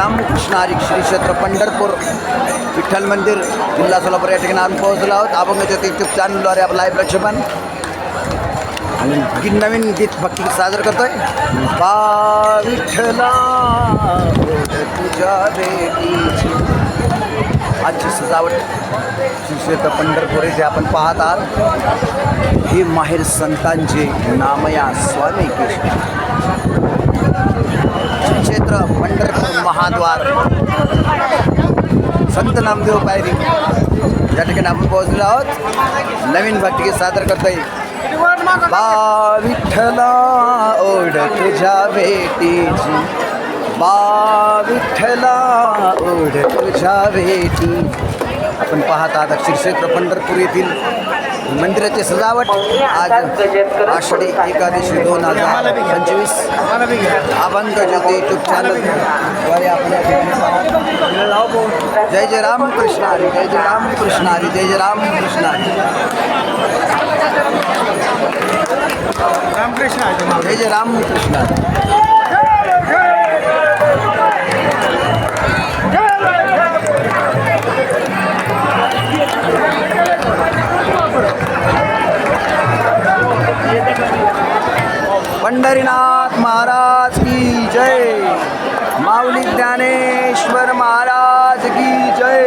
रामकृष्ण हरी श्री क्षेत्र पंढरपूर विठ्ठल मंदिर जिल्हा सोलापूर या ठिकाणी आम्ही पोहोचलो आहोत. अभंग ज्योती यूट्यूब चॅनलद्वारे आपलं लाईव्ह प्रक्षेपण आणि नवीन गीत भक्ती सादर करतोय. बा विठ्ठला तुझ्या भेटीची आजची सजावट श्री क्षेत्र पंढरपूर येथे आपण पाहत आहात. हे माहेर संतांचे नामया स्वामी कृष्ण क्षेत्र पंढरपूर महाद्वार संत नामदेव पायरी या ठिकाणी आपण पोहोचलो आहोत. नवीन भक्तिगीत सादर करतोय. बा विठ्ठला ओढ तुझ्या भेटीची बा विठ्ठला ओढ तुझ्या भेटी आपण पाहत आहात. श्री क्षेत्र पंढरपूर येथील मंदिराची सजावट आज आषाढी एकादशी 2025 अभंग ज्योती यूट्यूब चॅनलद्वारे आपण जय जय रामकृष्ण हरी जय जय रामकृष्ण हरी जय जय रामकृष्ण हरी जय जय रामकृष्ण हरी. पंढरीनाथ महाराज की जय. माऊली ज्ञानेश्वर महाराज की जय.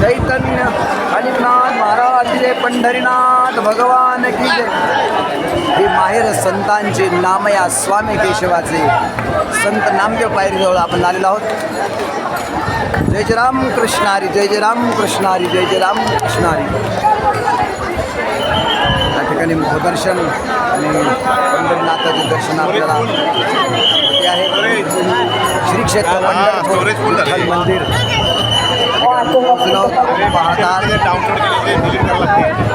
चैतन्य अनिलनाथ महाराज की जय. पंढरीनाथ भगवान की जय. हे माहेर संतांचे नामया स्वामी केशवाचे संत नामदेव पायरीजवळ आपण आलेलो आहोत. जय जय रामकृष्ण हरी जय जय रामकृष्ण हरी जय जय रामकृष्ण हरी. या ठिकाणी मुखदर्शन आणि पंढरीनाथाचे दर्शन आपल्याला होते आहे. श्री क्षेत्र पंढरपूर विठ्ठल मंदिर पाहता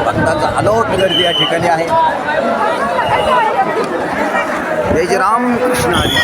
भक्तांचा अलोट गर्दी या ठिकाणी आहे. जय जय रामकृष्ण हरी.